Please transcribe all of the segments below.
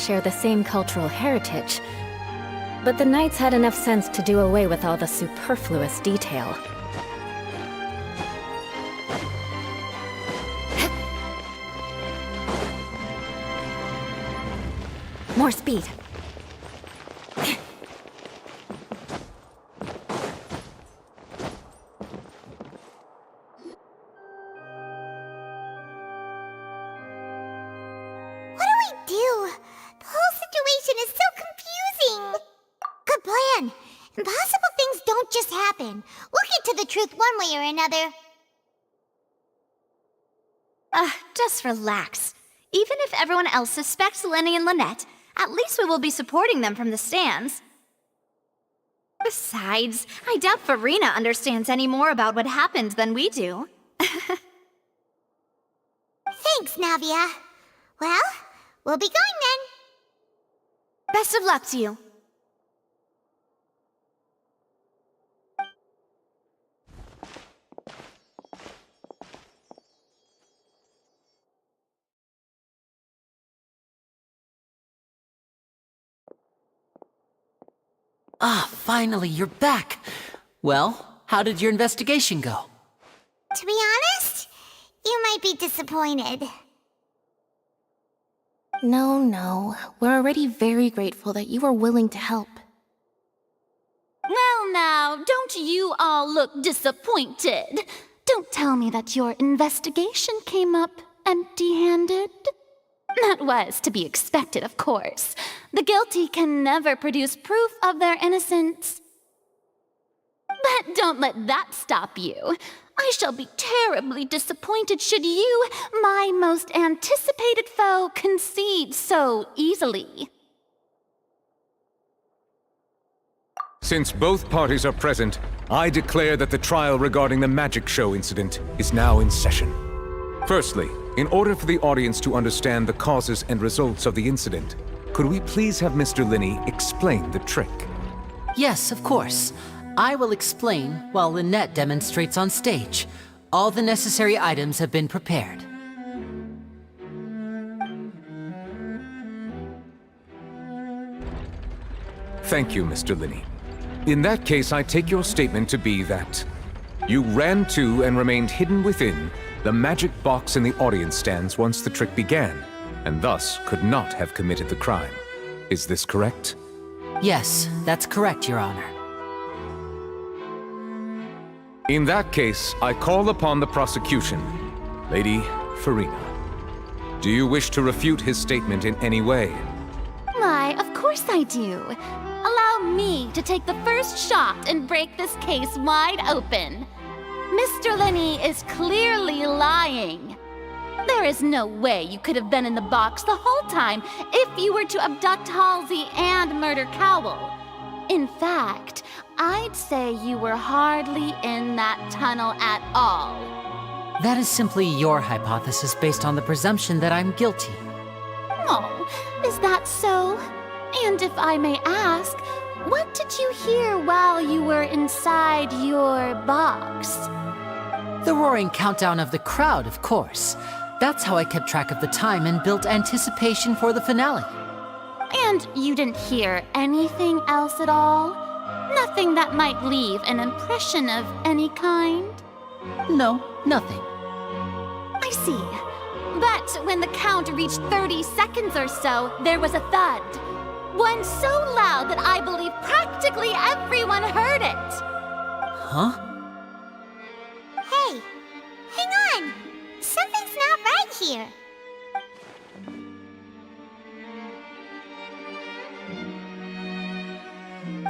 share the same cultural heritage, but the Knights had enough sense to do away with all the superfluous detail. More speed. Impossible things don't just happen. We'll get to the truth one way or another. Just relax. Even if everyone else suspects Lenny and Lynette, at least we will be supporting them from the stands. Besides, I doubt Farina understands any more about what happened than we do. Thanks, Navia. Well, we'll be going then. Best of luck to you. Ah, finally, you're back. Well, how did your investigation go? To be honest, you might be disappointed. No. We're already very grateful that you were willing to help. Well now, don't you all look disappointed. Don't tell me that your investigation came up empty-handed. That was to be expected, of course. The guilty can never produce proof of their innocence. But don't let that stop you. I shall be terribly disappointed should you, my most anticipated foe, concede so easily. Since both parties are present, I declare that the trial regarding the magic show incident is now in session. Firstly, in order for the audience to understand the causes and results of the incident, could we please have Mr. Linney explain the trick? Yes, of course. I will explain while Lynette demonstrates on stage. All the necessary items have been prepared. Thank you, Mr. Linney. In that case, I take your statement to be that you ran to and remained hidden within the magic box in the audience stands once the trick began, and thus could not have committed the crime. Is this correct? Yes, that's correct, Your Honor. In that case, I call upon the prosecution. Lady Farina, do you wish to refute his statement in any way? Why, of course I do. Allow me to take the first shot and break this case wide open. Mr. Linney is clearly lying. There is no way you could have been in the box the whole time if you were to abduct Halsey and murder Cowell. In fact, I'd say you were hardly in that tunnel at all. That is simply your hypothesis based on the presumption that I'm guilty. Oh, is that so? And if I may ask, what did you hear while you were inside your box? The roaring countdown of the crowd, of course. That's how I kept track of the time and built anticipation for the finale. And you didn't hear anything else at all? Nothing that might leave an impression of any kind? No, nothing. I see. But when the count reached 30 seconds or so, there was a thud. One so loud that I believe practically everyone heard it. Huh? Hey, hang on. Something's not right here.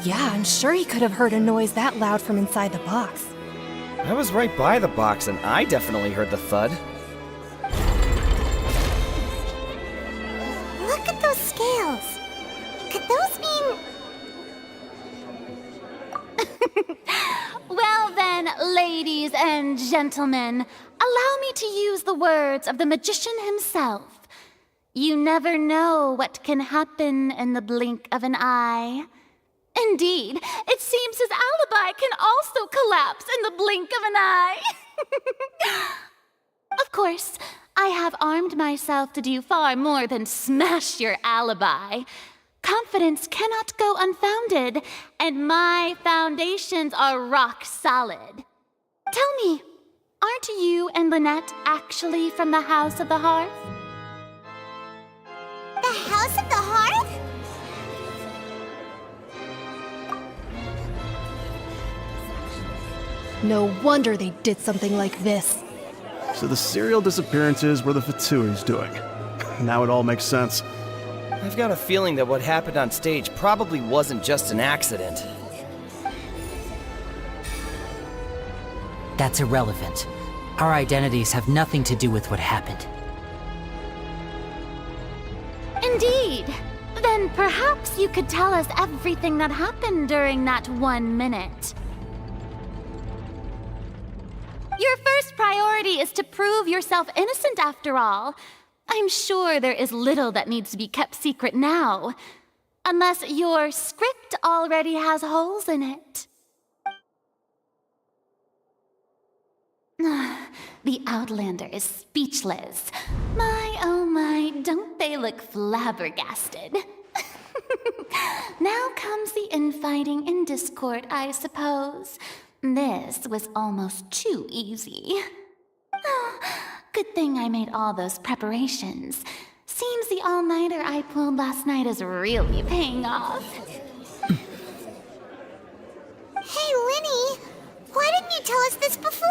Yeah, I'm sure he could have heard a noise that loud from inside the box. I was right by the box and I definitely heard the thud. Look at those scales. Could those mean... Well then, ladies and gentlemen, allow me to use the words of the magician himself. You never know what can happen in the blink of an eye. Indeed, it seems his alibi can also collapse in the blink of an eye. Of course, I have armed myself to do far more than smash your alibi. Confidence cannot go unfounded, and my foundations are rock solid. Tell me, aren't you and Lynette actually from the House of the Hearth? The House of the Hearth? No wonder they did something like this. So the serial disappearances were the Fatoui's doing. Now it all makes sense. I've got a feeling that what happened on stage probably wasn't just an accident. That's irrelevant. Our identities have nothing to do with what happened. Indeed. Then perhaps you could tell us everything that happened during that 1 minute. Your first priority is to prove yourself innocent after all. I'm sure there is little that needs to be kept secret now. Unless your script already has holes in it. The Outlander is speechless. My, oh my, don't they look flabbergasted? Now comes the infighting and discord, I suppose. This was almost too easy. Good thing I made all those preparations. Seems the all-nighter I pulled last night is really paying off. Hey, Linny! Why didn't you tell us this before?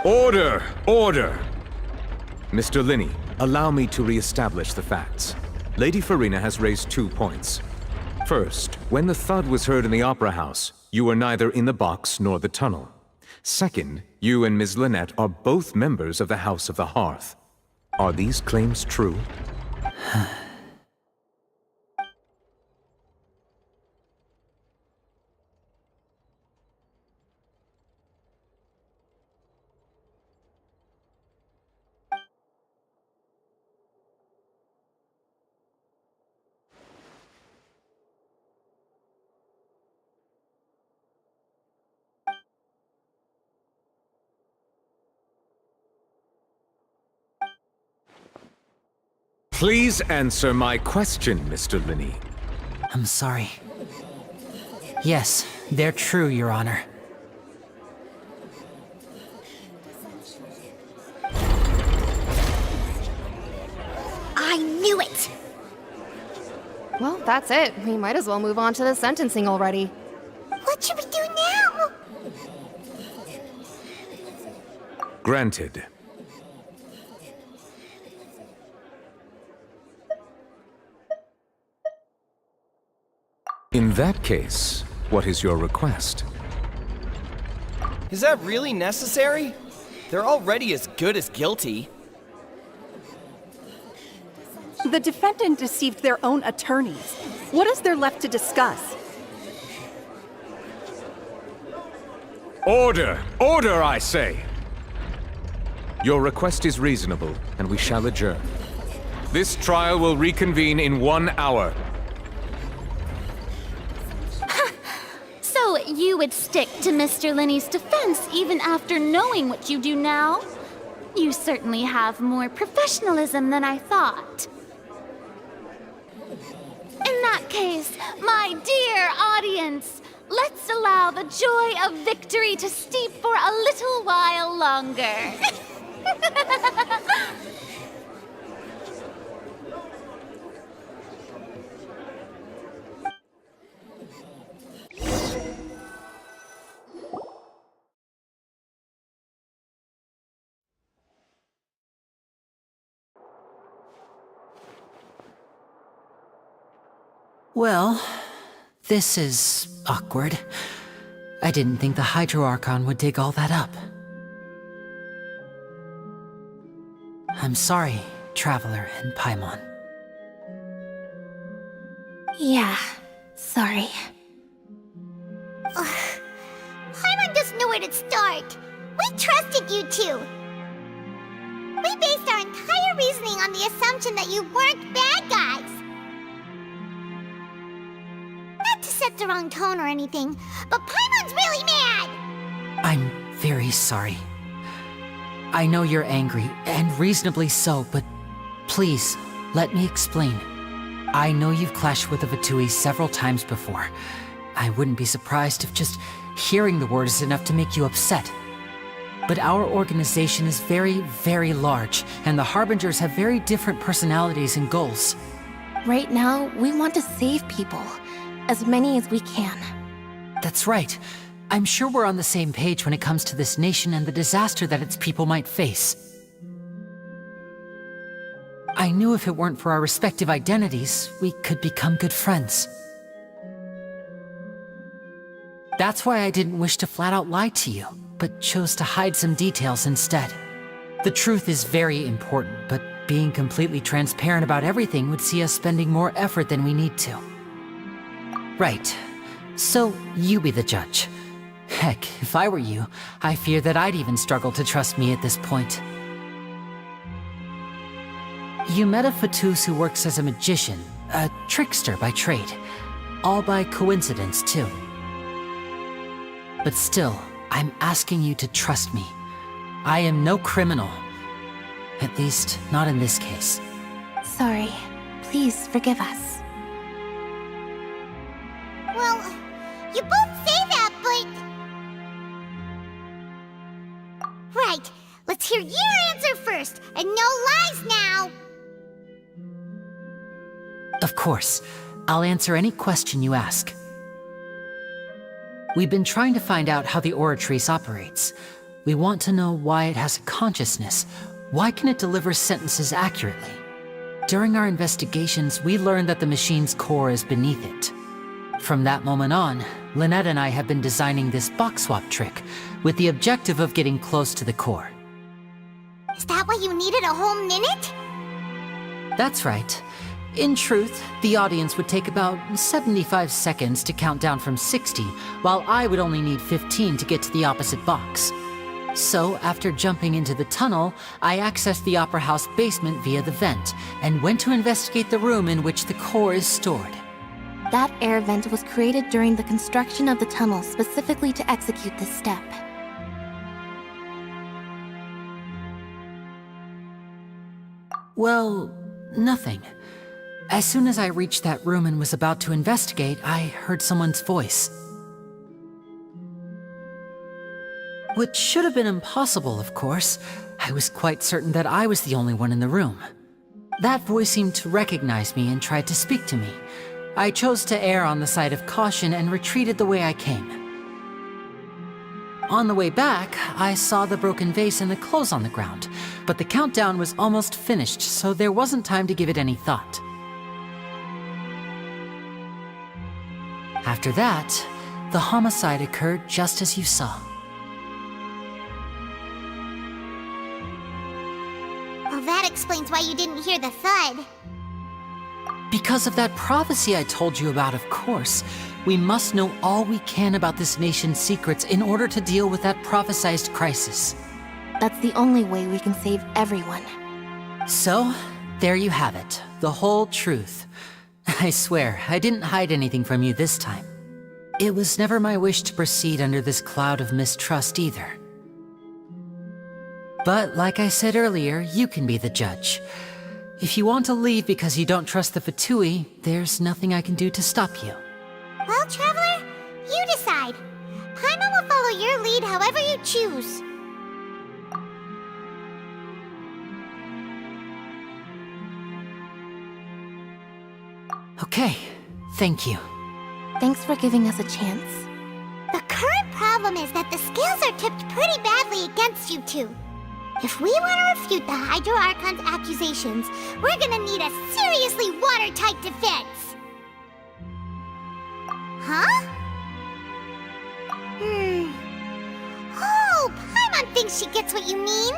Order! Order! Mr. Linney, allow me to re-establish the facts. Lady Farina has raised 2 points. First, when the thud was heard in the Opera House, you were neither in the box nor the tunnel. Second, you and Ms. Lynette are both members of the House of the Hearth. Are these claims true? Please answer my question, Mr. Linney. I'm sorry. Yes, they're true, Your Honor. I knew it! Well, that's it. We might as well move on to the sentencing already. What should we do now? Granted. In that case, what is your request? Is that really necessary? They're already as good as guilty. The defendant deceived their own attorneys. What is there left to discuss? Order! Order, I say! Your request is reasonable, and we shall adjourn. This trial will reconvene in 1 hour. So you would stick to Mr. Linney's defense even after knowing what you do now? You certainly have more professionalism than I thought. In that case, my dear audience, let's allow the joy of victory to steep for a little while longer. Well, this is awkward. I didn't think the Hydro Archon would dig all that up. I'm sorry, Traveler and Paimon. Yeah, sorry. Paimon doesn't know where to start. We trusted you two. We based our entire reasoning on the assumption that you weren't bad guys. Not to set the wrong tone or anything, but Paimon's really mad! I'm very sorry. I know you're angry, and reasonably so, but please, let me explain. I know you've clashed with the Fatui several times before. I wouldn't be surprised if just hearing the word is enough to make you upset. But our organization is very, very large, and the Harbingers have very different personalities and goals. Right now, we want to save people. As many as we can. That's right. I'm sure we're on the same page when it comes to this nation and the disaster that its people might face. I knew if it weren't for our respective identities, we could become good friends. That's why I didn't wish to flat out lie to you, but chose to hide some details instead. The truth is very important, but being completely transparent about everything would see us spending more effort than we need to. Right. So, you be the judge. Heck, if I were you, I fear that I'd even struggle to trust me at this point. You met a Fatus who works as a magician, a trickster by trade. All by coincidence, too. But still, I'm asking you to trust me. I am no criminal. At least, not in this case. Sorry. Please forgive us. Well, you both say that, but... Right, let's hear your answer first, and no lies now! Of course. I'll answer any question you ask. We've been trying to find out how the Oratrice operates. We want to know why it has a consciousness. Why can it deliver sentences accurately? During our investigations, we learned that the machine's core is beneath it. From that moment on, Lynette and I have been designing this box swap trick, with the objective of getting close to the core. Is that why you needed a whole minute? That's right. In truth, the audience would take about 75 seconds to count down from 60, while I would only need 15 to get to the opposite box. So, after jumping into the tunnel, I accessed the Opera House basement via the vent, and went to investigate the room in which the core is stored. That air vent was created during the construction of the tunnel specifically to execute this step. Well, nothing. As soon as I reached that room and was about to investigate, I heard someone's voice. Which should have been impossible, of course. I was quite certain that I was the only one in the room. That voice seemed to recognize me and tried to speak to me. I chose to err on the side of caution and retreated the way I came. On the way back, I saw the broken vase and the clothes on the ground, but the countdown was almost finished, so there wasn't time to give it any thought. After that, the homicide occurred just as you saw. Well, that explains why you didn't hear the thud. Because of that prophecy I told you about, of course. We must know all we can about this nation's secrets in order to deal with that prophesized crisis. That's the only way we can save everyone. So, there you have it. The whole truth. I swear, I didn't hide anything from you this time. It was never my wish to proceed under this cloud of mistrust either. But like I said earlier, you can be the judge. If you want to leave because you don't trust the Fatui, there's nothing I can do to stop you. Well, Traveler, you decide. Paimon will follow your lead however you choose. Okay, thank you. Thanks for giving us a chance. The current problem is that the scales are tipped pretty badly against you two. If we want to refute the Hydro Archon's accusations, we're gonna need a seriously watertight defense. Huh? Oh, Paimon thinks she gets what you mean.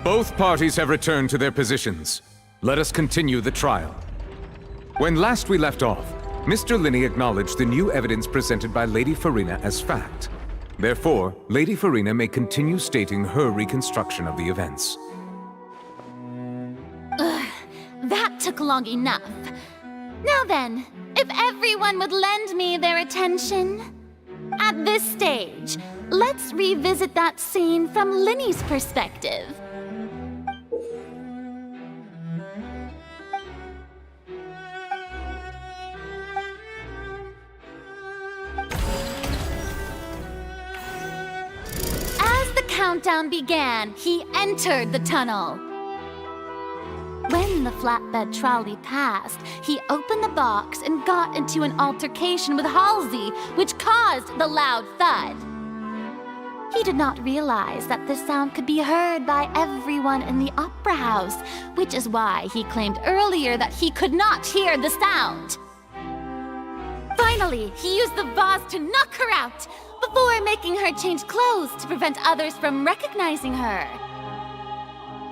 Both parties have returned to their positions. Let us continue the trial. When last we left off, Mr. Linney acknowledged the new evidence presented by Lady Farina as fact. Therefore, Lady Farina may continue stating her reconstruction of the events. That took long enough. Now then, if everyone would lend me their attention. At this stage, let's revisit that scene from Linney's perspective. As the countdown began, he entered the tunnel. When the flatbed trolley passed, he opened the box and got into an altercation with Halsey, which caused the loud thud. He did not realize that this sound could be heard by everyone in the opera house, which is why he claimed earlier that he could not hear the sound. Finally, he used the vase to knock her out, before making her change clothes to prevent others from recognizing her.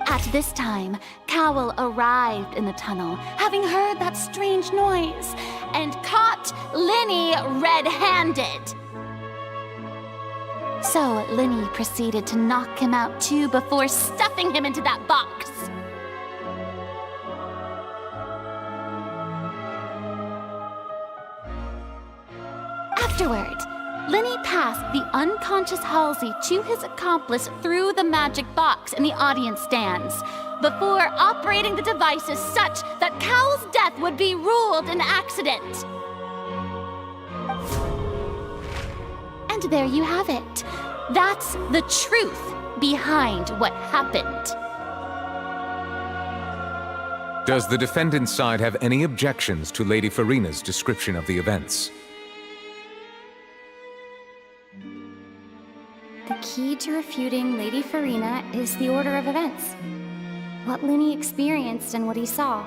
At this time, Cowell arrived in the tunnel, having heard that strange noise, and caught Linney red-handed. So Linney proceeded to knock him out too before stuffing him into that box. Afterward, Linney passed the unconscious Halsey to his accomplice through the magic box in the audience stands, before operating the devices such that Cowell's death would be ruled an accident. And there you have it. That's the truth behind what happened. Does the defendant's side have any objections to Lady Farina's description of the events? The key to refuting Lady Farina is the order of events. What Linney experienced and what he saw.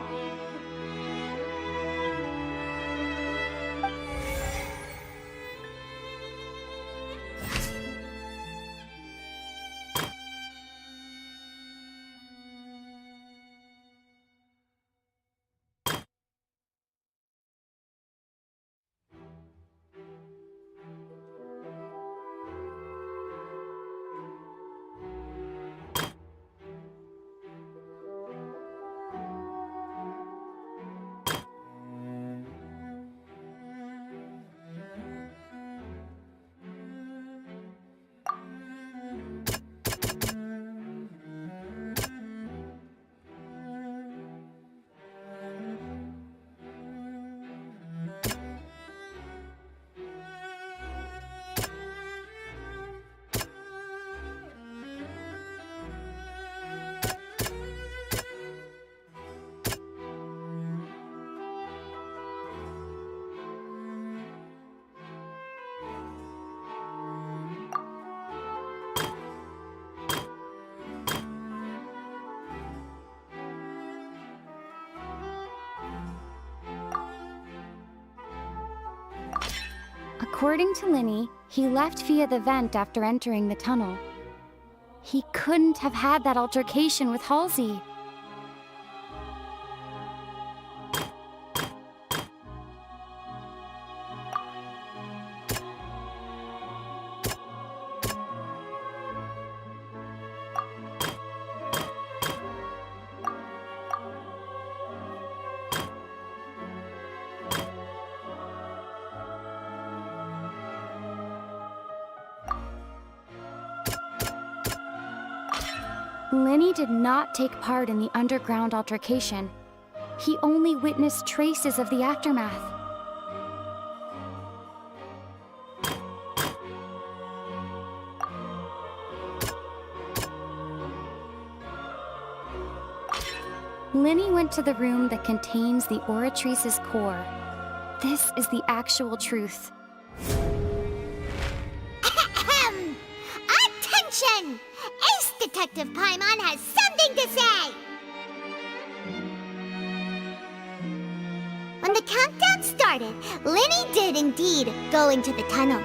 According to Linney, he left via the vent after entering the tunnel. He couldn't have had that altercation with Halsey. Linney did not take part in the underground altercation. He only witnessed traces of the aftermath. Linney went to the room that contains the Oratrice's core. This is the actual truth. Attention! Ace Detective Paimon has something to say! When the countdown started, Linney did indeed go into the tunnel.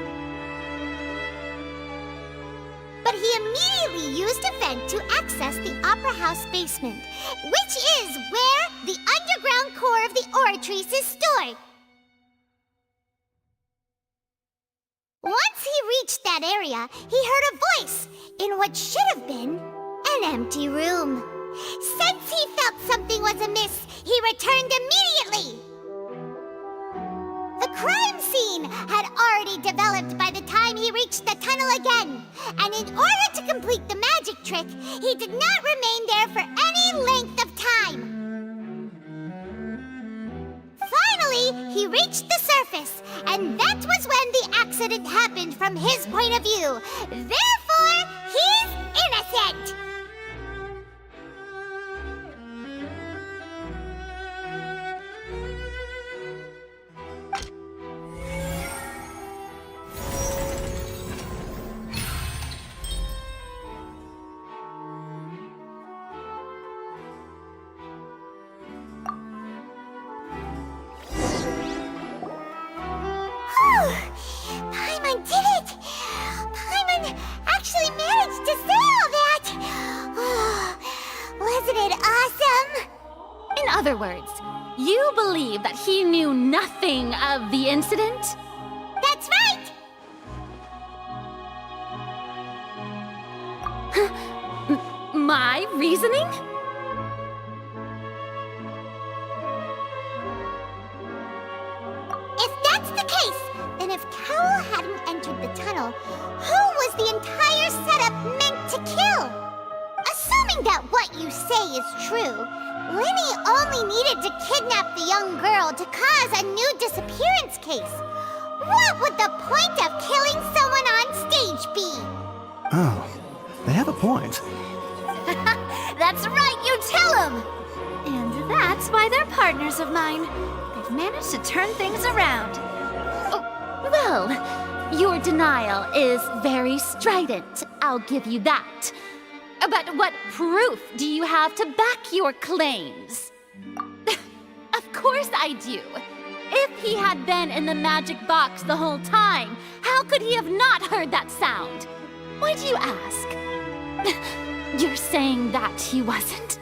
but he immediately used a vent to access the Opera House basement, which is where the underground core of the Oratrice is stored. Once he reached that area, he heard a voice in what should have been an empty room. Since he felt something was amiss, he returned immediately. The crime scene had already developed by the time he reached the tunnel again, and in order to complete the magic trick, he did not remain there for any length of time. Finally, he reached the surface, and that was when the accident happened from his point of view. Therefore, he's innocent! Paimon did it! Paimon actually managed to say all that! Oh, wasn't it awesome? In other words, you believe that he knew nothing of the incident? That's right! My reasoning? If that's the case, then if Cowell hadn't entered the tunnel, who was the entire setup meant to kill? Assuming that what you say is true, Linny only needed to kidnap the young girl to cause a new disappearance case. What would the point of killing someone on stage be? Oh, they have a point. That's right, you tell him! And that's why they're partners of mine. They've managed to turn things around. Oh, well, your denial is very strident, I'll give you that. But what proof do you have to back your claims? Of course I do. If he had been in the magic box the whole time, how could he have not heard that sound? Why do you ask? You're saying that he wasn't?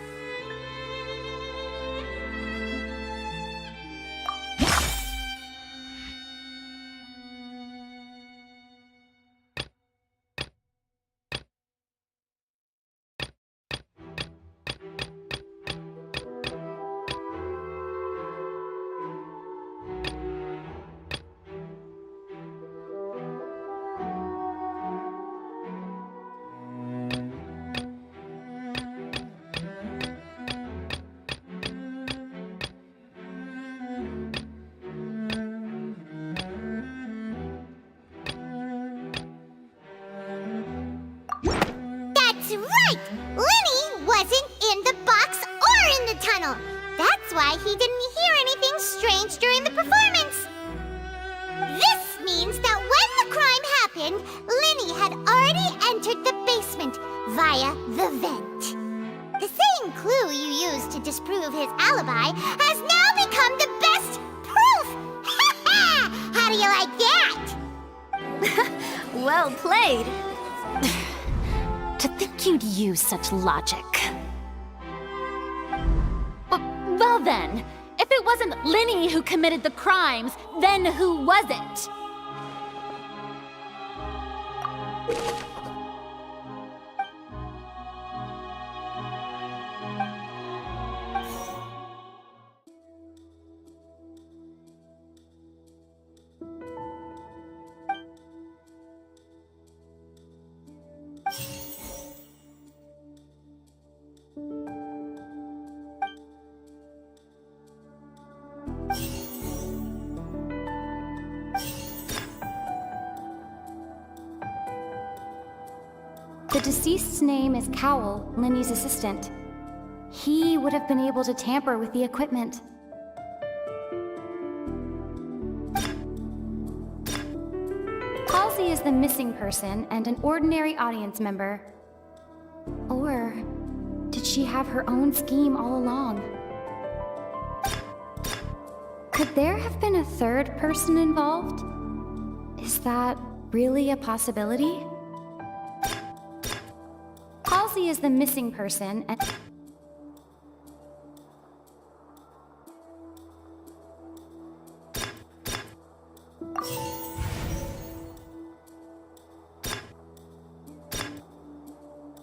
That's right! Linny wasn't in the box or in the tunnel. That's why he didn't hear anything strange during the performance. This means that when the crime happened, Linny had already entered the basement via the vent. The same clue you used to disprove his alibi has now become the best proof! Ha ha! How do you like that? Well played. To think you'd use such logic. Well then, if it wasn't Linny who committed the crimes, then who was it? The deceased's name is Cowell, Linny's assistant. He would have been able to tamper with the equipment. Halsey is the missing person and an ordinary audience member. Or did she have her own scheme all along? Could there have been a third person involved? Is that really a possibility? Halsey is the missing person, and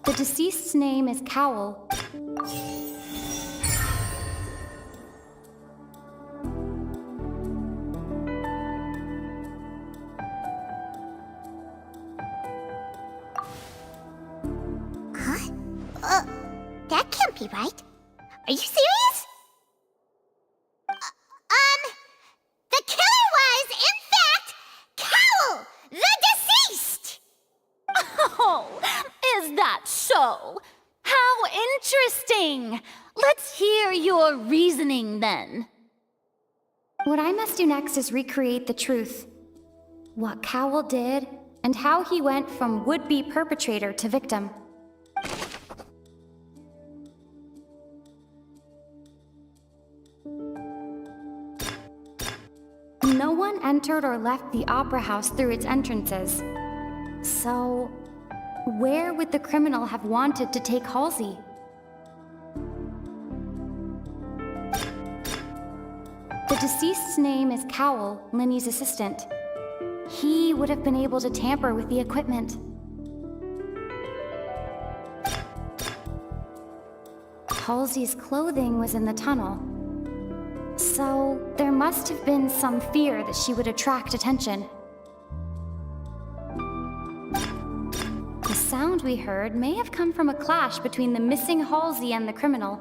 the deceased's name is Cowell. Huh? That can't be right. Are you serious? The killer was, in fact, Cowell, the deceased! Oh, is that so? How interesting! Let's hear your reasoning then. What I must do next is recreate the truth. What Cowell did, and how he went from would-be perpetrator to victim. No one entered or left the opera house through its entrances. So, where would the criminal have wanted to take Halsey? The deceased's name is Cowell, Linny's assistant. He would have been able to tamper with the equipment. Halsey's clothing was in the tunnel. So, there must have been some fear that she would attract attention. The sound we heard may have come from a clash between the missing Halsey and the criminal.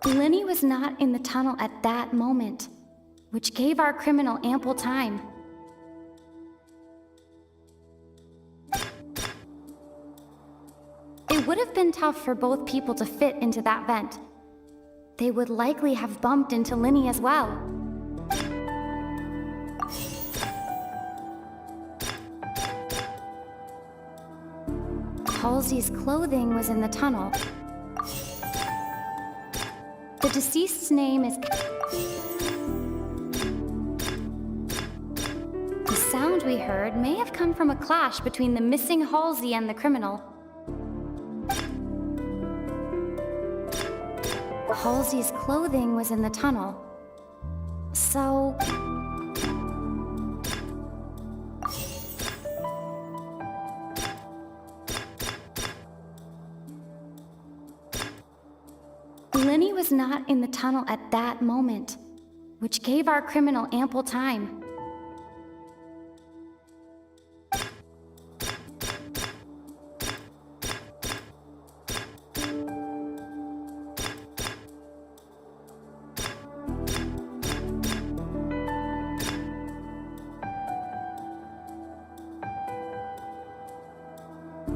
Linny was not in the tunnel at that moment, which gave our criminal ample time. It would have been tough for both people to fit into that vent. They would likely have bumped into Linny as well. Halsey's clothing was in the tunnel. The deceased's name is... The sound we heard may have come from a clash between the missing Halsey and the criminal. Halsey's clothing was in the tunnel. So... Linny was not in the tunnel at that moment, which gave our criminal ample time.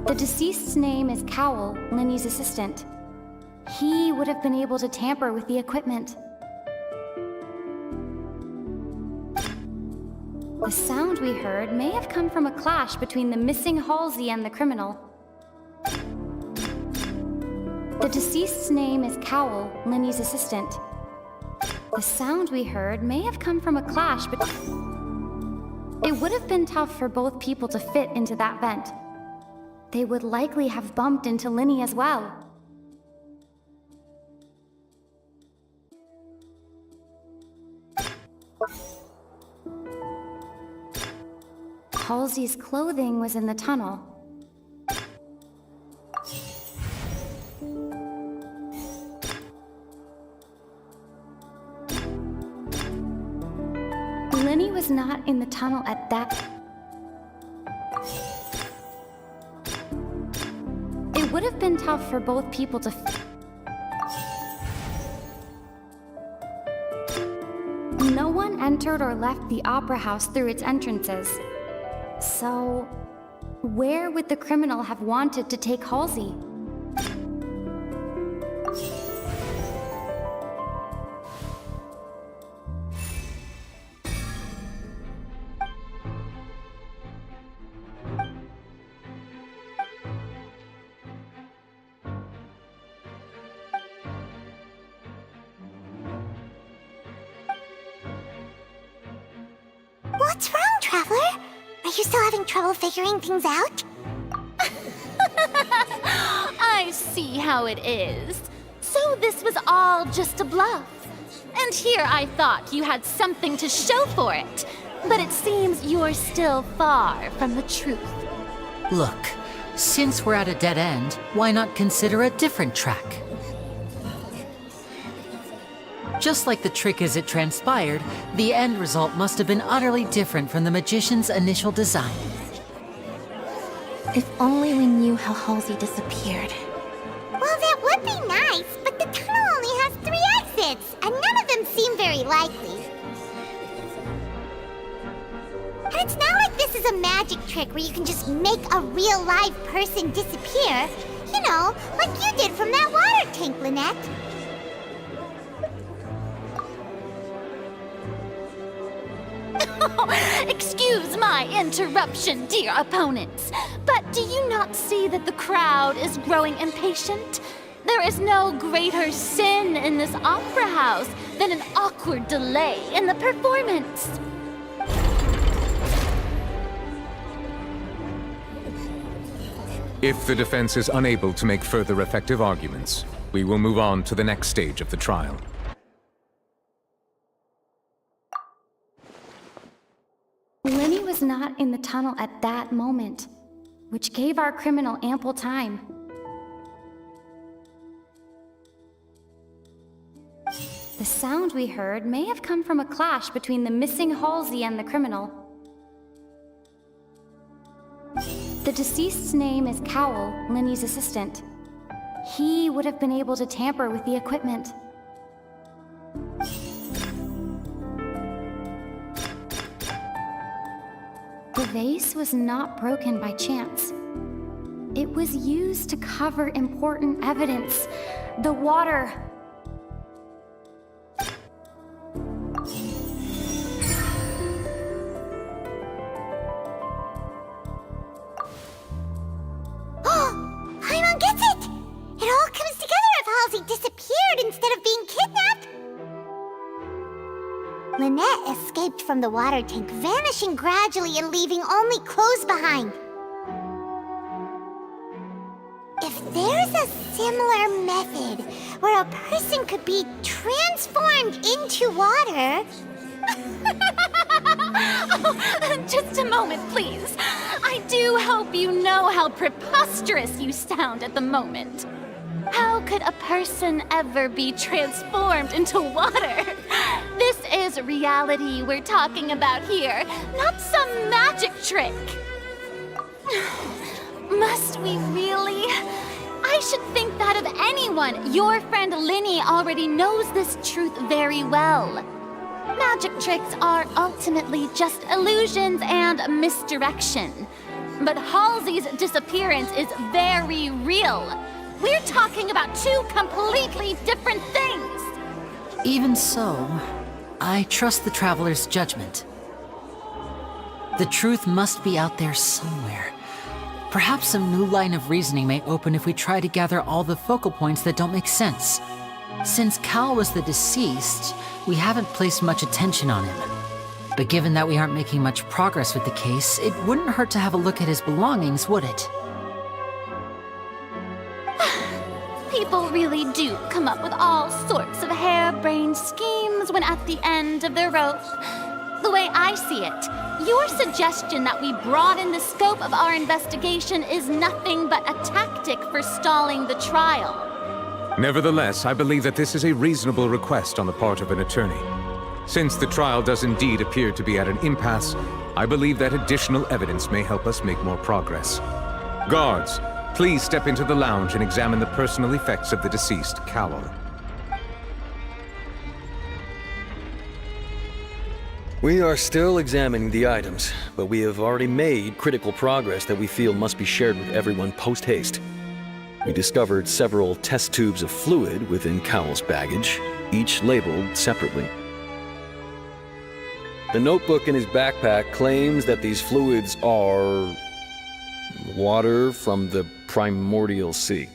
The deceased's name is Cowell, Linny's assistant. He would have been able to tamper with the equipment. The sound we heard may have come from a clash between the missing Halsey and the criminal. The deceased's name is Cowell, Linny's assistant. The sound we heard may have come from a clash, but it would have been tough for both people to fit into that vent. They would likely have bumped into Linny as well. Halsey's clothing was in the tunnel. Linny was not in the tunnel at that... It would have been tough for both people to... No one entered or left the opera house through its entrances. So, where would the criminal have wanted to take Halsey? What's wrong, Traveler? Are you still having trouble figuring things out? I see how it is. So this was all just a bluff. And here I thought you had something to show for it. But it seems you're still far from the truth. Look, since we're at a dead end, why not consider a different track? Just like the trick as it transpired, the end result must have been utterly different from the magician's initial design. If only we knew how Halsey disappeared. Well, that would be nice, but the tunnel only has 3 exits, and none of them seem very likely. And it's not like this is a magic trick where you can just make a real live person disappear. You know, like you did from that water tank, Lynette. Excuse my interruption, dear opponents, but do you not see that the crowd is growing impatient? There is no greater sin in this opera house than an awkward delay in the performance. If the defense is unable to make further effective arguments, we will move on to the next stage of the trial. Lenny was not in the tunnel at that moment, which gave our criminal ample time. The sound we heard may have come from a clash between the missing Halsey and the criminal. The deceased's name is Cowell, Lenny's assistant. He would have been able to tamper with the equipment. The vase was not broken by chance. It was used to cover important evidence. The water. Paimon gets it! It all comes together if Halsey disappeared instead of being kidnapped. Lynette escaped from the water tank, vanishing gradually and leaving only clothes behind. If there's a similar method where a person could be transformed into water... Oh, just a moment, please. I do hope you know how preposterous you sound at the moment. How could a person ever be transformed into water? This is reality we're talking about here, not some magic trick. Must we really? I should think that of anyone. Your friend Linny already knows this truth very well. Magic tricks are ultimately just illusions and misdirection. But Halsey's disappearance is very real. We're talking about 2 completely different things. Even so, I trust the Traveler's judgment. The truth must be out there somewhere. Perhaps some new line of reasoning may open if we try to gather all the focal points that don't make sense. Since Cal was the deceased, we haven't placed much attention on him. But given that we aren't making much progress with the case, it wouldn't hurt to have a look at his belongings, would it? People really do come up with all sorts of harebrained schemes when at the end of their rope. The way I see it, your suggestion that we broaden the scope of our investigation is nothing but a tactic for stalling the trial. Nevertheless, I believe that this is a reasonable request on the part of an attorney. Since the trial does indeed appear to be at an impasse, I believe that additional evidence may help us make more progress. Guards, please step into the lounge and examine the personal effects of the deceased, Cowell. We are still examining the items, but we have already made critical progress that we feel must be shared with everyone post-haste. We discovered several test tubes of fluid within Cowell's baggage, each labeled separately. The notebook in his backpack claims that these fluids are water from the primordial sea.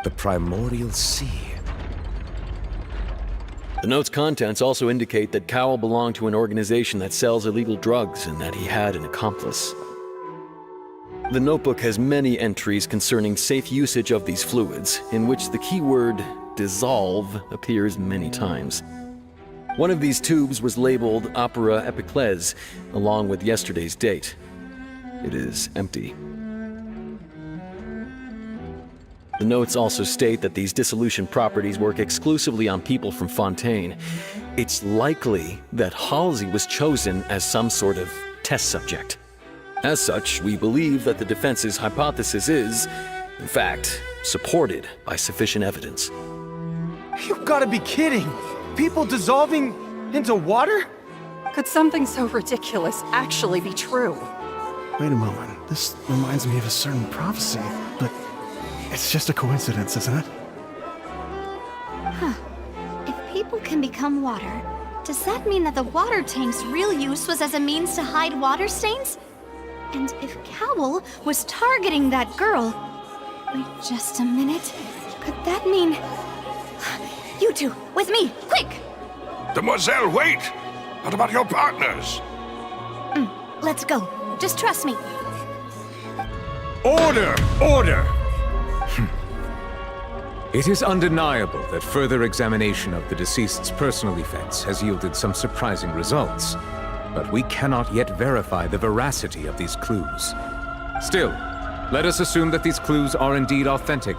The primordial sea? The note's contents also indicate that Cowell belonged to an organization that sells illegal drugs and that he had an accomplice. The notebook has many entries concerning safe usage of these fluids, in which the keyword dissolve appears many times. One of these tubes was labeled Opera Epiclese, along with yesterday's date. It is empty. The notes also state that these dissolution properties work exclusively on people from Fontaine. It's likely that Halsey was chosen as some sort of test subject. As such, we believe that the defense's hypothesis is, in fact, supported by sufficient evidence. You've got to be kidding! People dissolving into water? Could something so ridiculous actually be true? Wait a moment. This reminds me of a certain prophecy, but it's just a coincidence, isn't it? Huh. If people can become water, does that mean that the water tank's real use was as a means to hide water stains? And if Cowl was targeting that girl... Wait just a minute. Could that mean... You two, with me, quick! Demoiselle, wait! What about your partners? Let's go. Just trust me. Order! Order! It is undeniable that further examination of the deceased's personal effects has yielded some surprising results, but we cannot yet verify the veracity of these clues. Still, let us assume that these clues are indeed authentic,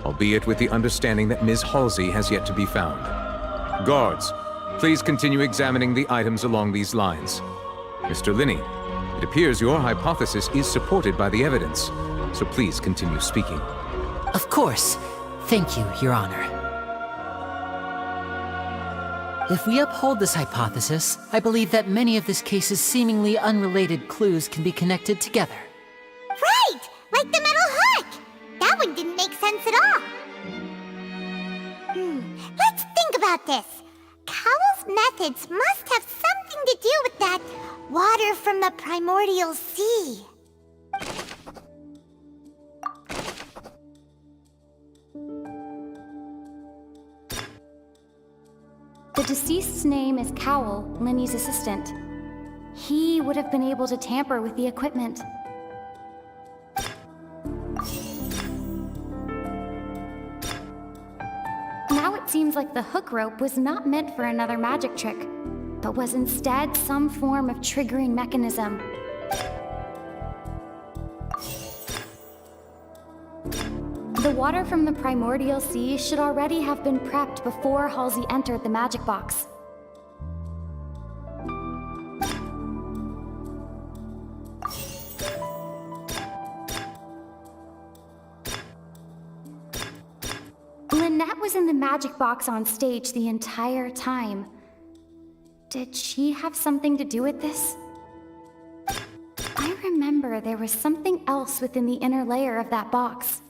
albeit with the understanding that Ms. Halsey has yet to be found. Guards, please continue examining the items along these lines. Mr. Linney, it appears your hypothesis is supported by the evidence, so please continue speaking. Of course. Thank you, Your Honor. If we uphold this hypothesis, I believe that many of this case's seemingly unrelated clues can be connected together. Right! Like the metal hook! That one didn't make sense at all. Let's think about this. Cowell's methods must have something to do with that water from the primordial sea. The deceased's name is Cowl, Linny's assistant. He would have been able to tamper with the equipment. Now it seems like the hook rope was not meant for another magic trick, but was instead some form of triggering mechanism. The water from the primordial sea should already have been prepped before Halsey entered the magic box. Lynette was in the magic box on stage the entire time. Did she have something to do with this? I remember there was something else within the inner layer of that box.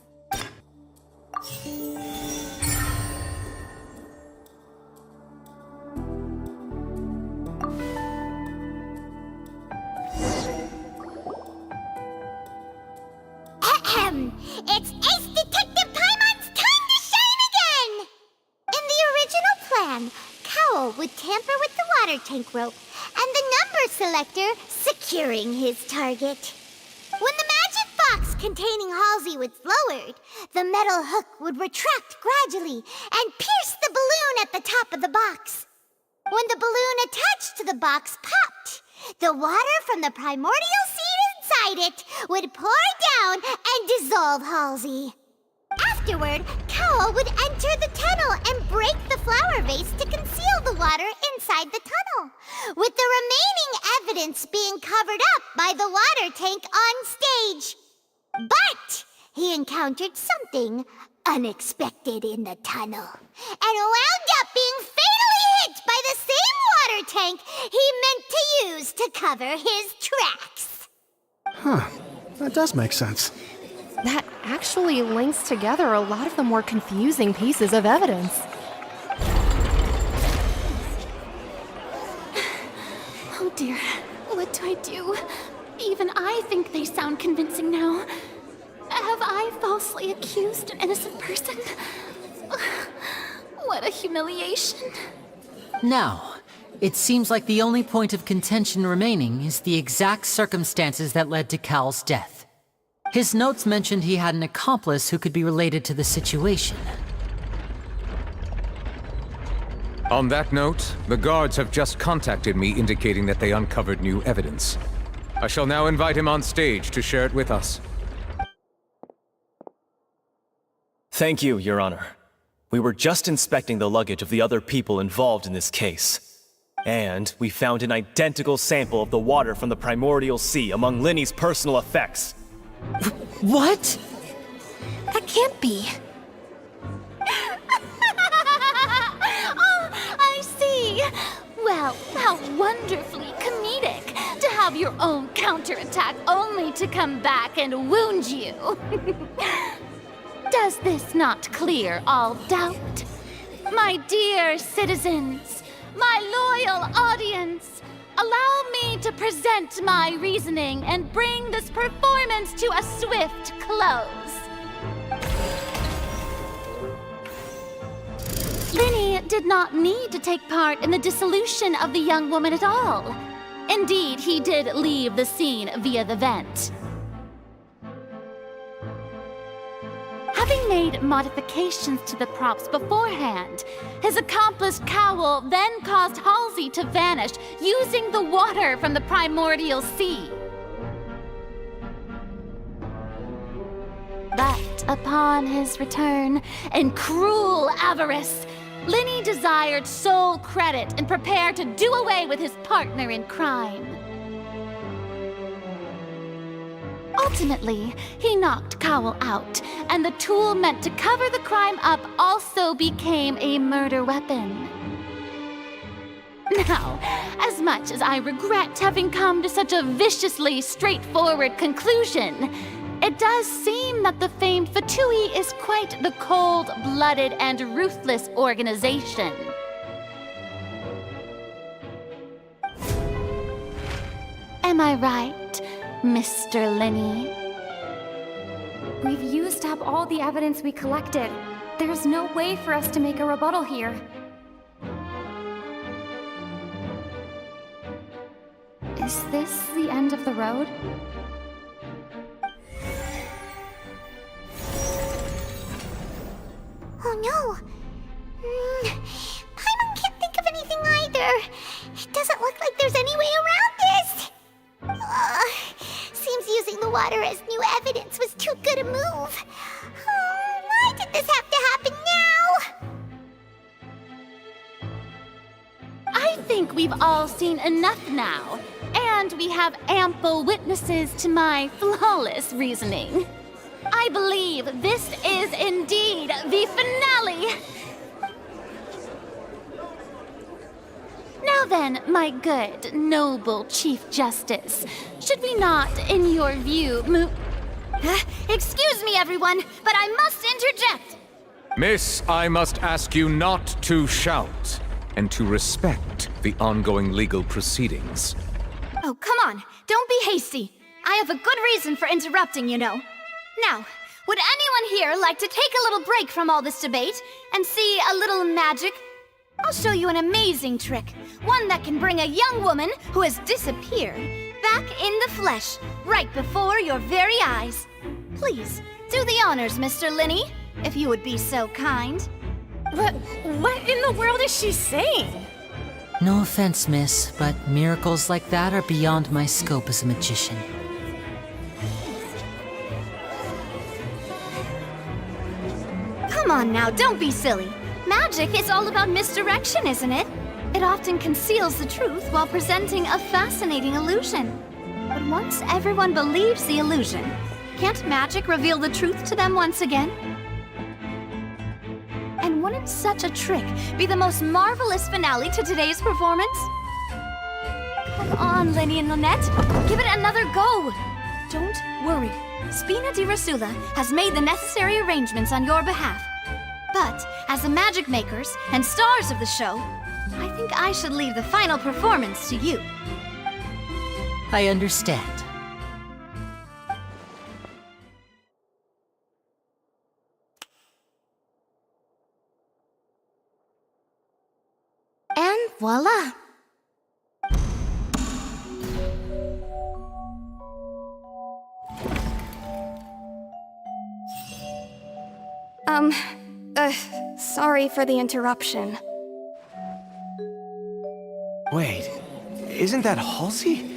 It's Ace Detective Paimon's time to shine again! In the original plan, Cowell would tamper with the water tank rope and the number selector securing his target. When the magic box containing Halsey was lowered, the metal hook would retract gradually and pierce the balloon at the top of the box. When the balloon attached to the box popped, the water from the primordial seed inside it would pour down and dissolve Halsey. Afterward, Cowell would enter the tunnel and break the flower vase to conceal the water inside the tunnel, with the remaining evidence being covered up by the water tank on stage. But he encountered something unexpected in the tunnel, and wound up being fatally hit by the same water tank he meant to use to cover his tracks. Huh. That does make sense. That actually links together a lot of the more confusing pieces of evidence. Oh dear, what do I do? Even I think they sound convincing now. Have I falsely accused an innocent person? What a humiliation. Now, it seems like the only point of contention remaining is the exact circumstances that led to Cal's death. His notes mentioned he had an accomplice who could be related to the situation. On that note, the guards have just contacted me indicating that they uncovered new evidence. I shall now invite him on stage to share it with us. Thank you, Your Honor. We were just inspecting the luggage of the other people involved in this case. And we found an identical sample of the water from the primordial sea among Linny's personal effects. What? That can't be. Oh, I see. Well, how wonderfully comedic to have your own counterattack only to come back and wound you. Does this not clear all doubt? My dear citizens, my loyal audience, allow me to present my reasoning and bring this performance to a swift close. Linny did not need to take part in the dissolution of the young woman at all. Indeed, he did leave the scene via the vent. Having made modifications to the props beforehand, his accomplice Cowell then caused Halsey to vanish using the water from the primordial sea. But upon his return, in cruel avarice, Linny desired sole credit and prepared to do away with his partner in crime. Ultimately, he knocked Cowell out, and the tool meant to cover the crime up also became a murder weapon. Now, as much as I regret having come to such a viciously straightforward conclusion, it does seem that the famed Fatui is quite the cold-blooded and ruthless organization. Am I right, Mr. Linny? We've used up all the evidence we collected. There's no way for us to make a rebuttal here. Is this the end of the road? Oh no! Paimon can't think of anything either. It doesn't look like there's any way around this. Seems using the water as new evidence was too good a move. Why did this have to happen now? I think we've all seen enough now, and we have ample witnesses to my flawless reasoning. I believe this is indeed the finale. Now then, my good, noble Chief Justice, should we not, in your view, Excuse me, everyone, but I must interject. Miss, I must ask you not to shout, and to respect the ongoing legal proceedings. Oh, come on, don't be hasty. I have a good reason for interrupting, you know. Now, would anyone here like to take a little break from all this debate and see a little magic? I'll show you an amazing trick, one that can bring a young woman who has disappeared back in the flesh, right before your very eyes. Please, do the honors, Mr. Linny, if you would be so kind. What in the world is she saying? No offense, miss, but miracles like that are beyond my scope as a magician. Come on now, don't be silly. Magic is all about misdirection, isn't it? It often conceals the truth while presenting a fascinating illusion. But once everyone believes the illusion, can't magic reveal the truth to them once again? And wouldn't such a trick be the most marvelous finale to today's performance? Come on, Linny and Lynette, give it another go. Don't worry, Spina di Rasula has made the necessary arrangements on your behalf. But as the magic makers and stars of the show, I think I should leave the final performance to you. I understand. And voila! Sorry for the interruption. Wait, isn't that Halsey?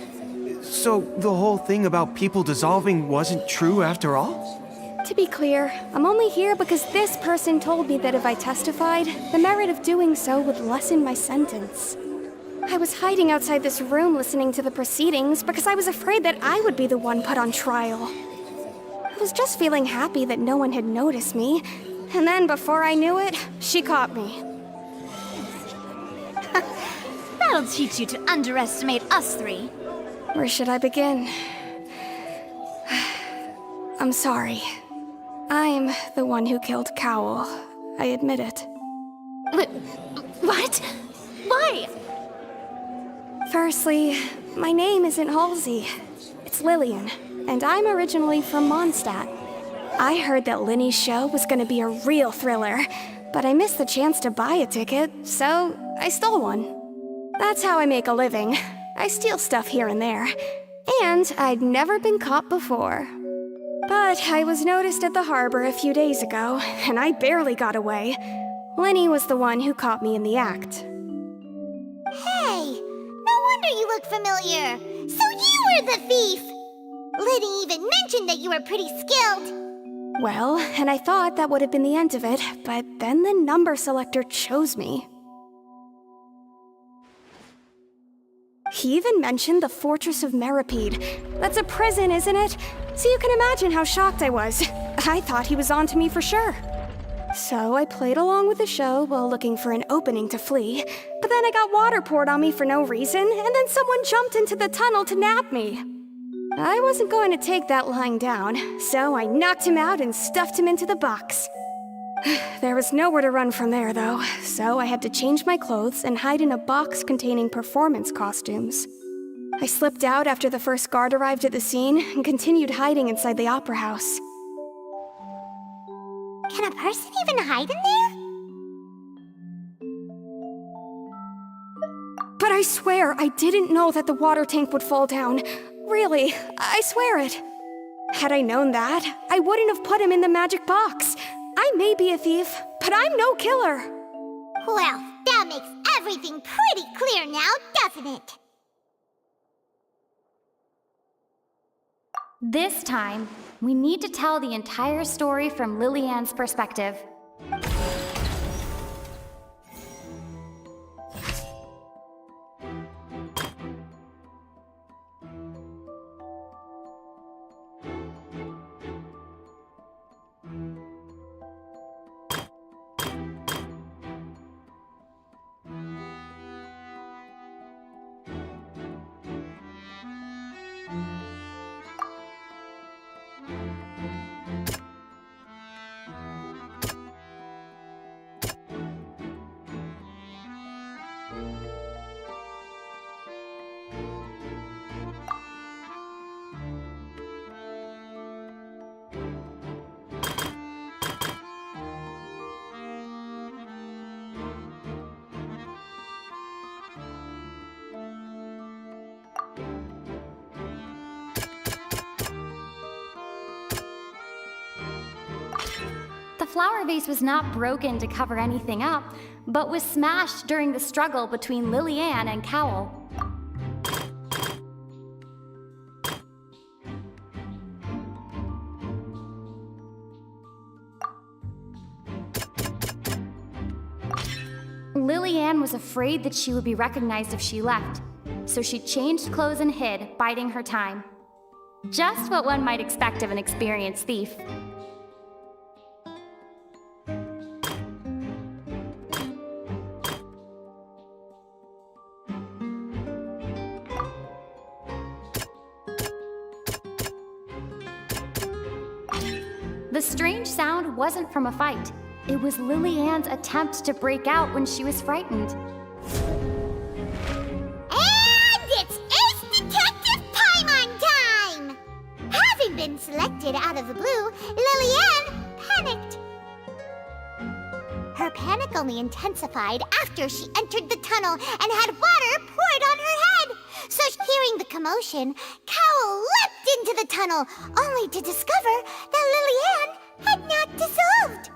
So the whole thing about people dissolving wasn't true after all? To be clear, I'm only here because this person told me that if I testified, the merit of doing so would lessen my sentence. I was hiding outside this room listening to the proceedings because I was afraid that I would be the one put on trial. I was just feeling happy that no one had noticed me, and then before I knew it, she caught me. That'll teach you to underestimate us three. Where should I begin? I'm sorry. I'm the one who killed Cowell. I admit it. What? Why? Firstly, my name isn't Halsey. It's Lillian, and I'm originally from Mondstadt. I heard that Linny's show was gonna be a real thriller, but I missed the chance to buy a ticket, so I stole one. That's how I make a living. I steal stuff here and there, and I'd never been caught before. But I was noticed at the harbor a few days ago, and I barely got away. Linny was the one who caught me in the act. Hey, no wonder you look familiar. So you were the thief! Liddy even mentioned that you were pretty skilled. Well, and I thought that would have been the end of it, but then the number selector chose me. He even mentioned the Fortress of Meripede. That's a prison, isn't it? So you can imagine how shocked I was. I thought he was on to me for sure. So I played along with the show while looking for an opening to flee, but then I got water poured on me for no reason, and then someone jumped into the tunnel to nab me. I wasn't going to take that lying down, so I knocked him out and stuffed him into the box. There was nowhere to run from there, though, so I had to change my clothes and hide in a box containing performance costumes. I slipped out after the first guard arrived at the scene and continued hiding inside the opera house. Can a person even hide in there? But I swear I didn't know that the water tank would fall down. Really, I swear it. Had I known that, I wouldn't have put him in the magic box. I may be a thief, but I'm no killer. Well, that makes everything pretty clear now, doesn't it? This time, we need to tell the entire story from Lillian's perspective. The flower vase was not broken to cover anything up, but was smashed during the struggle between Lillian and Cowell. Lillian was afraid that she would be recognized if she left, so she changed clothes and hid, biding her time. Just what one might expect of an experienced thief. The strange sound wasn't from a fight. It was Lillian's attempt to break out when she was frightened. And it's Ace Detective Paimon time! Having been selected out of the blue, Lillian panicked. Her panic only intensified after she entered the tunnel and had water poured on her head. So hearing the commotion, Cowell leapt into the tunnel, only to discover that Lillian had not dissolved.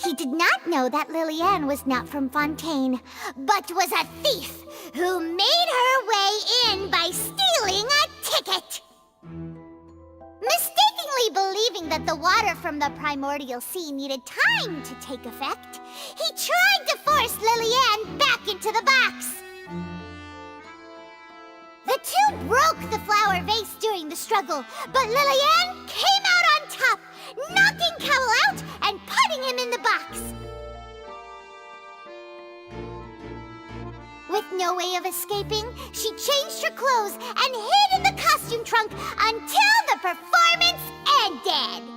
He did not know that Lillian was not from Fontaine, but was a thief who made her way in by stealing a ticket. Mistakenly believing that the water from the primordial sea needed time to take effect, he tried to force Lillian back into the box. The two broke the flower vase during the struggle, but Lillian came out on top, knocking Cowell out and putting him in the box. With no way of escaping, she changed her clothes and hid in the costume trunk until the performance ended.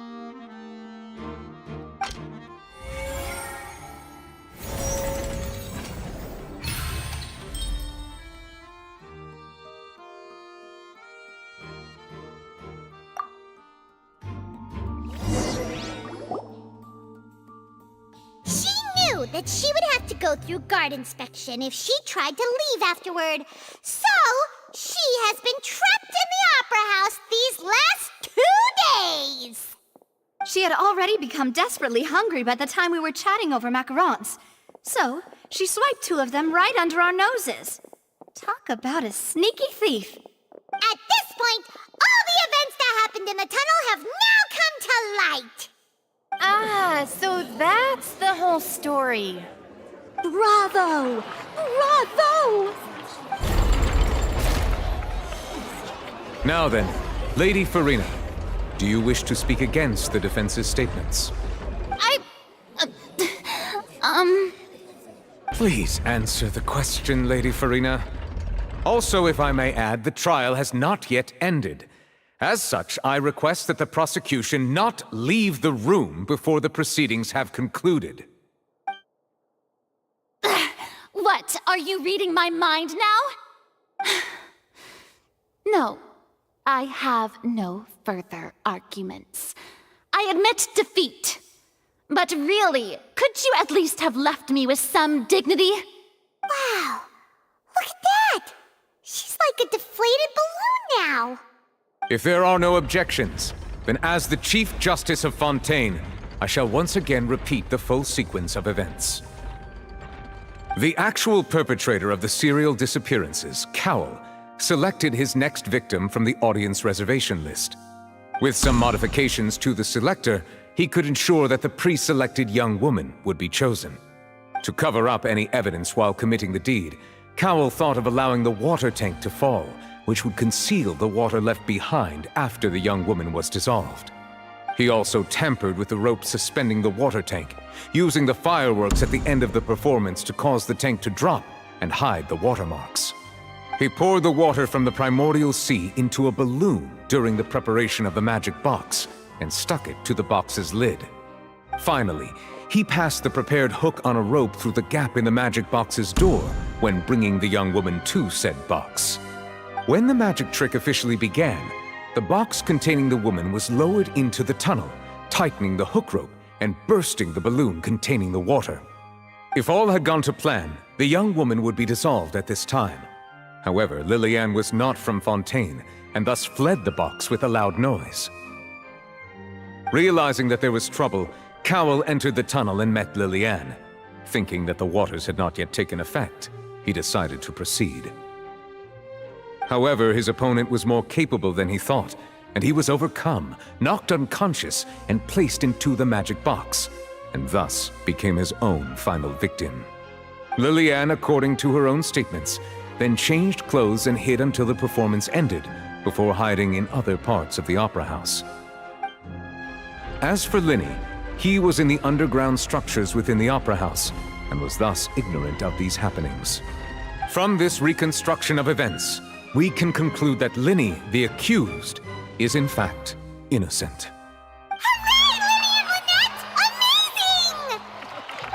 That she would have to go through guard inspection if she tried to leave afterward. So, she has been trapped in the Opera House these last 2 days. She had already become desperately hungry by the time we were chatting over macarons. So, she swiped 2 of them right under our noses. Talk about a sneaky thief. At this point, all the events that happened in the tunnel have now come to light. Ah, so that's the whole story. Bravo! Bravo! Now then, Lady Farina, do you wish to speak against the defense's statements? Please answer the question, Lady Farina. Also, if I may add, the trial has not yet ended. As such, I request that the prosecution not leave the room before the proceedings have concluded. What, are you reading my mind now? No, I have no further arguments. I admit defeat. But really, could you at least have left me with some dignity? Wow, look at that! She's like a deflated balloon now. If there are no objections, then as the Chief Justice of Fontaine, I shall once again repeat the full sequence of events. The actual perpetrator of the serial disappearances, Cowell, selected his next victim from the audience reservation list. With some modifications to the selector, he could ensure that the pre-selected young woman would be chosen. To cover up any evidence while committing the deed, Cowell thought of allowing the water tank to fall, which would conceal the water left behind after the young woman was dissolved. He also tampered with the rope suspending the water tank, using the fireworks at the end of the performance to cause the tank to drop and hide the watermarks. He poured the water from the primordial sea into a balloon during the preparation of the magic box and stuck it to the box's lid. Finally, he passed the prepared hook on a rope through the gap in the magic box's door when bringing the young woman to said box. When the magic trick officially began, the box containing the woman was lowered into the tunnel, tightening the hook rope and bursting the balloon containing the water. If all had gone to plan, the young woman would be dissolved at this time. However, Lillian was not from Fontaine, and thus fled the box with a loud noise. Realizing that there was trouble, Cowell entered the tunnel and met Lillian. Thinking that the waters had not yet taken effect, he decided to proceed. However, his opponent was more capable than he thought, and he was overcome, knocked unconscious, and placed into the magic box, and thus became his own final victim. Lillian, according to her own statements, then changed clothes and hid until the performance ended, before hiding in other parts of the opera house. As for Linny, he was in the underground structures within the opera house, and was thus ignorant of these happenings. From this reconstruction of events, we can conclude that Linny, the accused, is in fact innocent.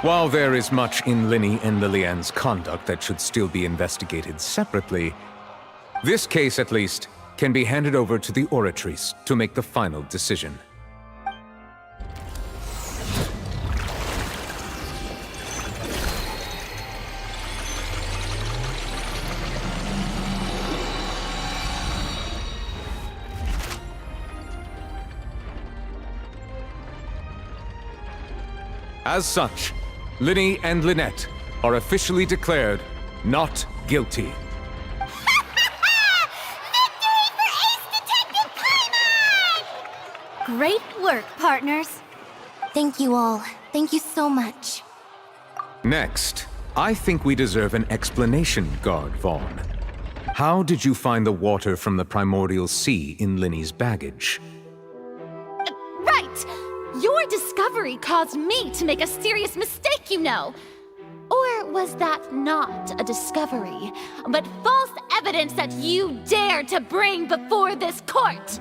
While there is much in Linny and Lillian's conduct that should still be investigated separately, this case, at least, can be handed over to the Oratrice to make the final decision. As such, Linny and Lynette are officially declared not guilty. Victory for Ace Detective Paimon! Great work, partners. Thank you all. Thank you so much. Next, I think we deserve an explanation, Guard Vaughn. How did you find the water from the primordial sea in Linny's baggage? Right! Your discovery caused me to make a serious mistake, you know. Or was that not a discovery, but false evidence that you dared to bring before this court?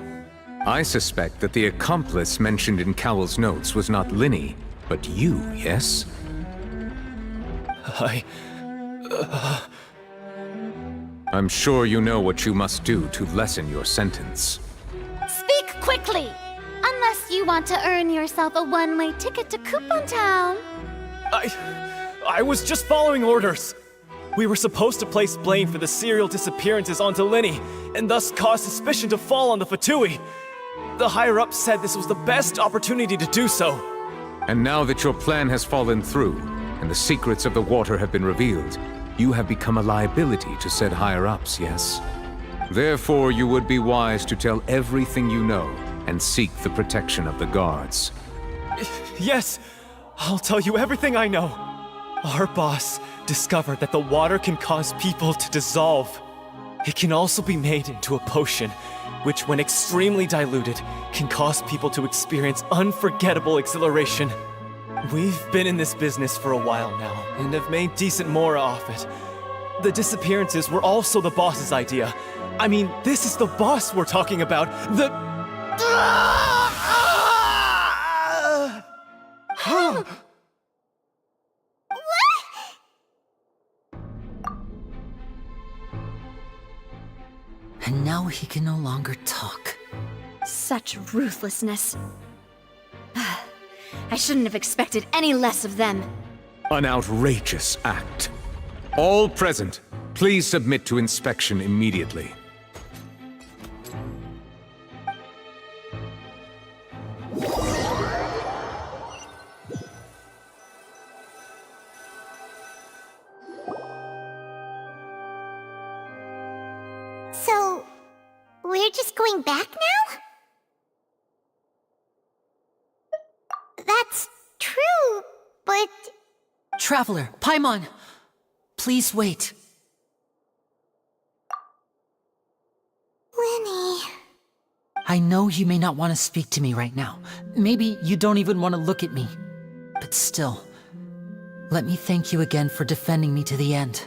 I suspect that the accomplice mentioned in Cowell's notes was not Linny, but you, yes? I'm sure you know what you must do to lessen your sentence. Speak quickly! Unless you want to earn yourself a one-way ticket to Coupon Town. I was just following orders. We were supposed to place blame for the serial disappearances onto Linny, and thus cause suspicion to fall on the Fatui. The higher-ups said this was the best opportunity to do so. And now that your plan has fallen through, and the secrets of the water have been revealed, you have become a liability to said higher-ups, yes? Therefore, you would be wise to tell everything you know, and seek the protection of the guards. Yes, I'll tell you everything I know. Our boss discovered that the water can cause people to dissolve. It can also be made into a potion, which when extremely diluted, can cause people to experience unforgettable exhilaration. We've been in this business for a while now, and have made decent more off it. The disappearances were also the boss's idea. I mean, this is the boss we're talking about. And now he can no longer talk. Such ruthlessness. I shouldn't have expected any less of them. An outrageous act. All present, please submit to inspection immediately. So, we're just going back now? That's true, but... Traveler, Paimon! Please wait. Linny... I know you may not want to speak to me right now. Maybe you don't even want to look at me. But still, let me thank you again for defending me to the end,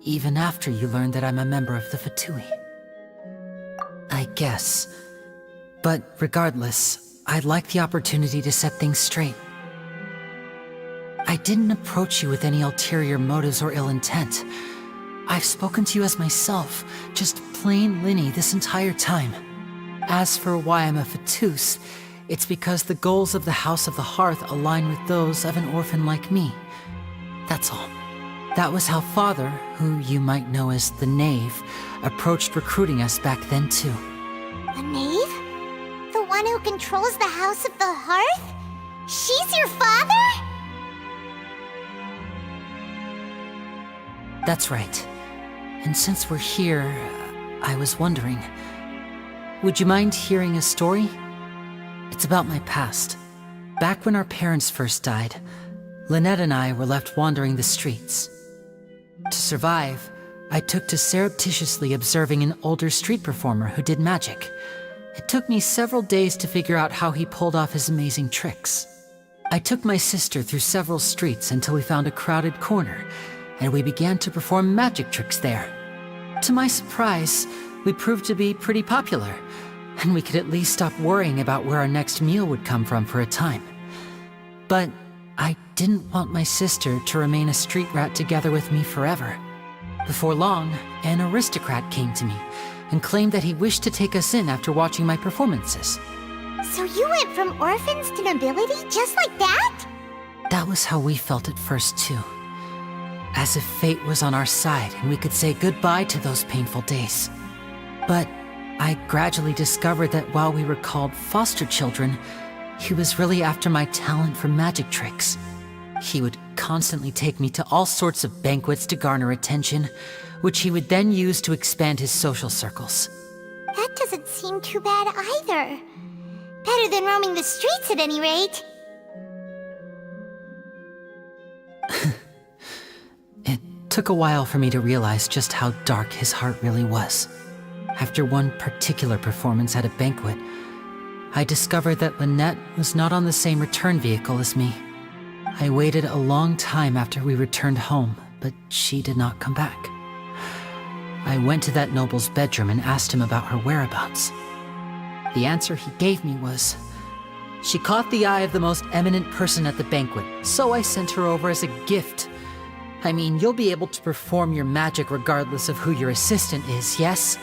even after you learned that I'm a member of the Fatui. I guess. But regardless, I'd like the opportunity to set things straight. I didn't approach you with any ulterior motives or ill intent. I've spoken to you as myself, just plain Linny this entire time. As for why I'm a Fatus, it's because the goals of the House of the Hearth align with those of an orphan like me. That's all. That was how Father, who you might know as the Knave, approached recruiting us back then too. The Knave? The one who controls the House of the Hearth? She's your father? That's right. And since we're here, I was wondering, would you mind hearing a story? It's about my past. Back when our parents first died, Lynette and I were left wandering the streets. To survive, I took to surreptitiously observing an older street performer who did magic. It took me several days to figure out how he pulled off his amazing tricks. I took my sister through several streets until we found a crowded corner, and we began to perform magic tricks there. To my surprise, we proved to be pretty popular, and we could at least stop worrying about where our next meal would come from for a time. But I didn't want my sister to remain a street rat together with me forever. Before long, an aristocrat came to me and claimed that he wished to take us in after watching my performances. So you went from orphans to nobility just like that? That was how we felt at first too. As if fate was on our side and we could say goodbye to those painful days. But I gradually discovered that while we were called foster children, he was really after my talent for magic tricks. He would constantly take me to all sorts of banquets to garner attention, which he would then use to expand his social circles. That doesn't seem too bad either. Better than roaming the streets at any rate. It took a while for me to realize just how dark his heart really was. After one particular performance at a banquet, I discovered that Lynette was not on the same return vehicle as me. I waited a long time after we returned home, but she did not come back. I went to that noble's bedroom and asked him about her whereabouts. The answer he gave me was, she caught the eye of the most eminent person at the banquet, so I sent her over as a gift. I mean, you'll be able to perform your magic regardless of who your assistant is, yes?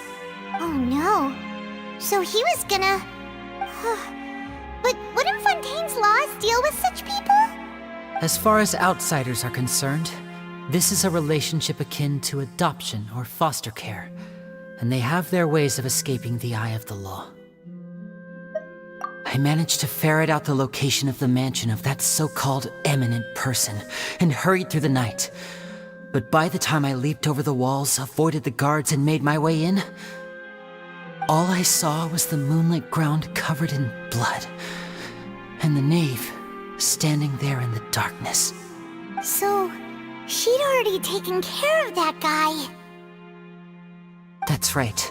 Oh no. So he was gonna... But wouldn't Fontaine's laws deal with such people? As far as outsiders are concerned, this is a relationship akin to adoption or foster care, and they have their ways of escaping the eye of the law. I managed to ferret out the location of the mansion of that so-called eminent person and hurried through the night. But by the time I leaped over the walls, avoided the guards, and made my way in, all I saw was the moonlit ground covered in blood, and the knave standing there in the darkness. So, she'd already taken care of that guy. That's right.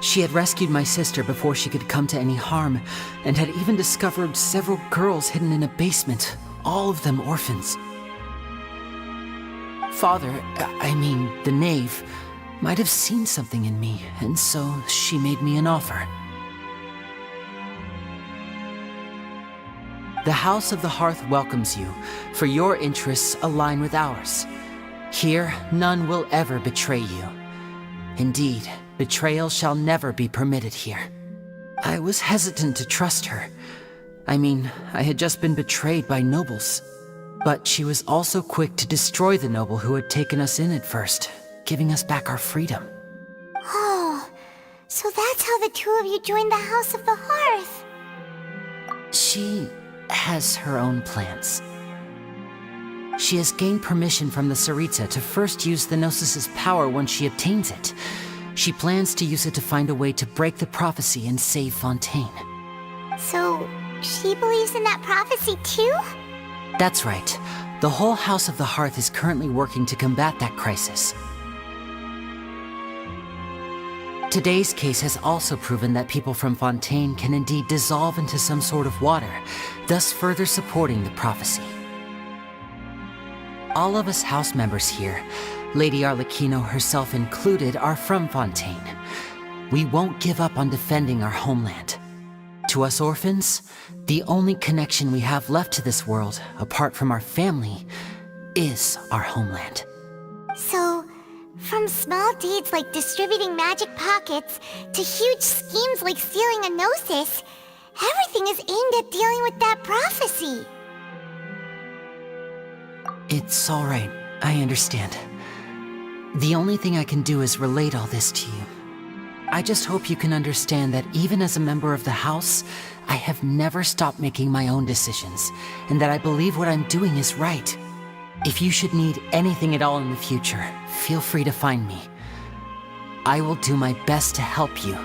She had rescued my sister before she could come to any harm, and had even discovered several girls hidden in a basement, all of them orphans. Father, the knave, might have seen something in me, and so she made me an offer. The House of the Hearth welcomes you, for your interests align with ours. Here, none will ever betray you. Indeed, betrayal shall never be permitted here. I was hesitant to trust her. I had just been betrayed by nobles. But she was also quick to destroy the noble who had taken us in at first, giving us back our freedom. Oh, so that's how the two of you joined the House of the Hearth. She has her own plans. She has gained permission from the Tsaritsa to first use the Gnosis' power once she obtains it. She plans to use it to find a way to break the prophecy and save Fontaine. So, she believes in that prophecy too? That's right. The whole House of the Hearth is currently working to combat that crisis. Today's case has also proven that people from Fontaine can indeed dissolve into some sort of water, thus further supporting the prophecy. All of us house members here, Lady Arlecchino herself included, are from Fontaine. We won't give up on defending our homeland. To us orphans, the only connection we have left to this world, apart from our family, is our homeland. So, from small deeds like distributing magic pockets to huge schemes like stealing a Gnosis, everything is aimed at dealing with that prophecy. It's all right. I understand. The only thing I can do is relate all this to you. I just hope you can understand that even as a member of the House, I have never stopped making my own decisions, and that I believe what I'm doing is right. If you should need anything at all in the future, feel free to find me. I will do my best to help you,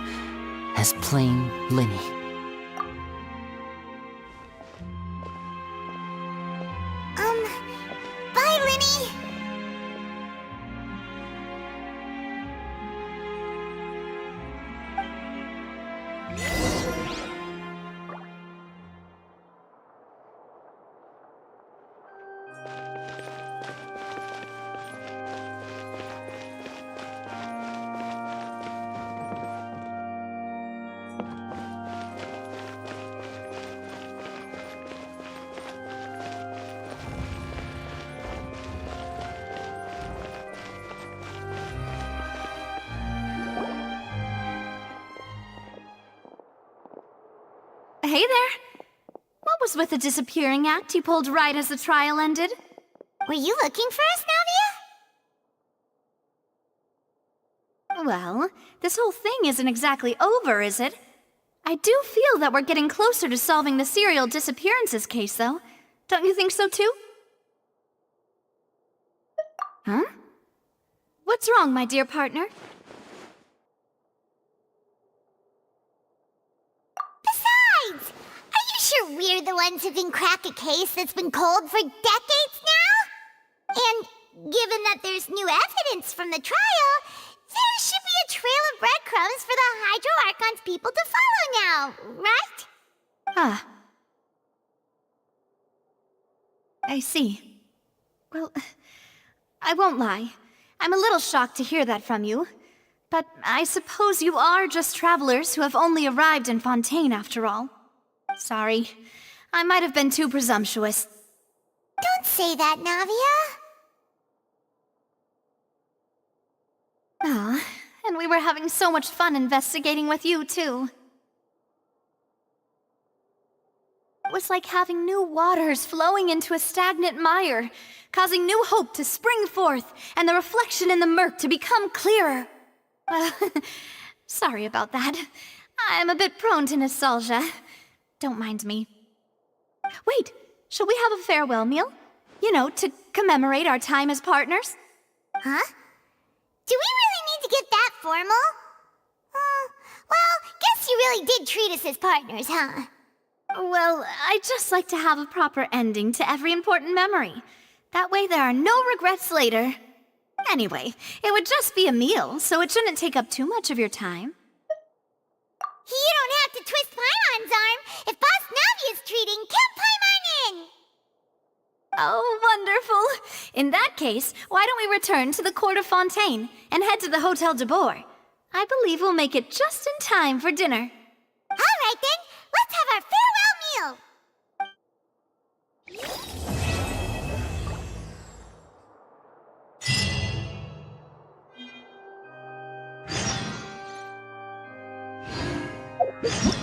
as plain Linny. Bye, Linny! Hey there. What was with the disappearing act you pulled right as the trial ended? Were you looking for us, Navia? Well, this whole thing isn't exactly over, is it? I do feel that we're getting closer to solving the serial disappearances case, though. Don't you think so, too? Huh? What's wrong, my dear partner? Besides, are you sure we're the ones who can crack a case that's been cold for decades now? And given that there's new evidence from the trial, there should be a trail of breadcrumbs for the Hydro Archon's people to follow now, right? Ah. I see. Well, I won't lie. I'm a little shocked to hear that from you. But I suppose you are just travelers who have only arrived in Fontaine after all. Sorry. I might have been too presumptuous. Don't say that, Navia. Ah, and we were having so much fun investigating with you, too. It was like having new waters flowing into a stagnant mire, causing new hope to spring forth, and the reflection in the murk to become clearer. Sorry about that. I'm a bit prone to nostalgia. Don't mind me. Wait, shall we have a farewell meal? You know, to commemorate our time as partners? Huh? Do we really need to get that formal? Well, guess you really did treat us as partners, huh? Well, I'd just like to have a proper ending to every important memory. That way there are no regrets later. Anyway, it would just be a meal, so it shouldn't take up too much of your time. You don't have to twist Paimon's arm. If Boss Navi is treating, count Paimon in! Oh, wonderful! In that case, why don't we return to the Court of Fontaine and head to the Hotel de Boer? I believe we'll make it just in time for dinner. All right then, let's have our farewell meal! What?